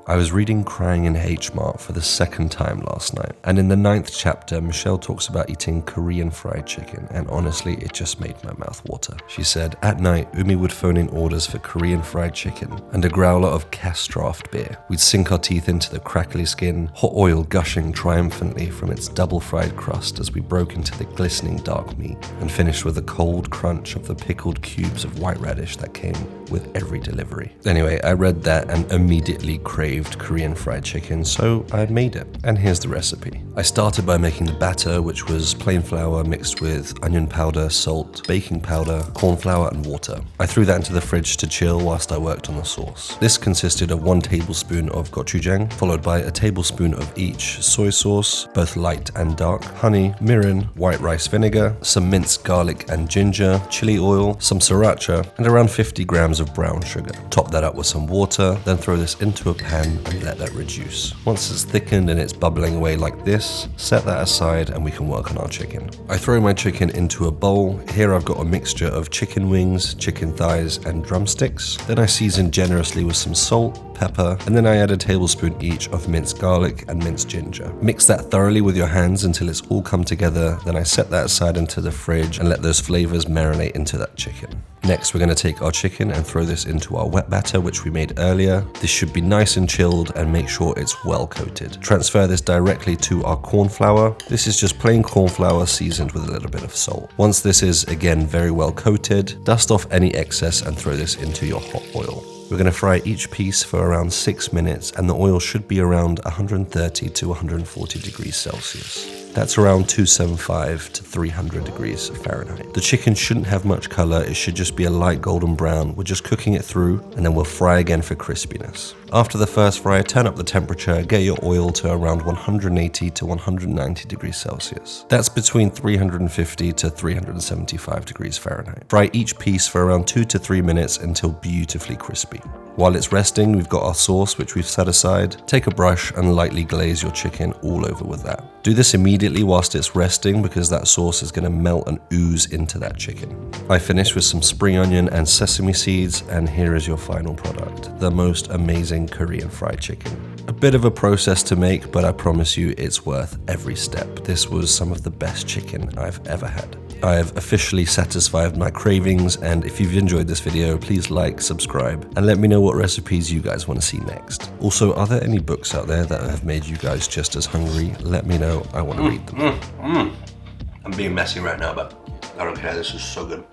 I was reading Crying in H Mart for the second time last night, and in the 9th chapter, Michelle talks about eating Korean fried chicken, and honestly, it just made my mouth water. She said, at night, Umi would phone in orders for Korean fried chicken and a growler of Cass draft beer. We'd sink our teeth into the crackly skin, hot oil gushing triumphantly from its double-fried crust as we broke into the glistening dark meat, and finished with a cold crunch of the pickled cubes of white radish that came with every delivery. Anyway, I read that and immediately craved Korean fried chicken, so I made it, and here's the recipe. I started by making the batter, which was plain flour mixed with onion powder, salt, baking powder, corn flour, and water. I threw that into the fridge to chill whilst I worked on the sauce. This consisted of 1 tablespoon of gochujang, followed by a tablespoon of each soy sauce, both light and dark, honey, mirin, white rice vinegar, some minced garlic and ginger, chili oil, some sriracha, and around 50 grams of brown sugar. Top that up with some water, then throw this into a pan and let that reduce. Once it's thickened and it's bubbling away like this, set that aside and we can work on our chicken. I throw my chicken into a bowl. Here I've got a mixture of chicken wings, chicken thighs, and drumsticks. Then I season generously with some salt, pepper, and then I add a tablespoon each of minced garlic and minced ginger. Mix that thoroughly with your hands until it's all come together. Then I set that aside into the fridge and let those flavors marinate into that chicken. Next, we're going to take our chicken and throw this into our wet batter, which we made earlier. This should be nice and chilled and make sure it's well coated. Transfer this directly to our corn flour. This is just plain corn flour seasoned with a little bit of salt. Once this is again very well coated, dust off any excess and throw this into your hot oil. We're going to fry each piece for around 6 minutes, and the oil should be around 130 to 140 degrees Celsius. That's around 275 to 300 degrees Fahrenheit. The chicken shouldn't have much color, it should just be a light golden brown. We're just cooking it through, and then we'll fry again for crispiness. After the first fry, turn up the temperature, get your oil to around 180 to 190 degrees Celsius. That's between 350 to 375 degrees Fahrenheit. Fry each piece for around 2 to 3 minutes until beautifully crispy. While it's resting, we've got our sauce, which we've set aside. Take a brush and lightly glaze your chicken all over with that. Do this immediately whilst it's resting because that sauce is going to melt and ooze into that chicken. I finished with some spring onion and sesame seeds, and here is your final product, the most amazing Korean fried chicken. A bit of a process to make, but I promise you it's worth every step. This was some of the best chicken I've ever had. I have officially satisfied my cravings, and if you've enjoyed this video, please like, subscribe, and let me know what recipes you guys want to see next. Also, are there any books out there that have made you guys just as hungry? Let me know, I want to read them. I'm being messy right now, but I don't care, this is so good.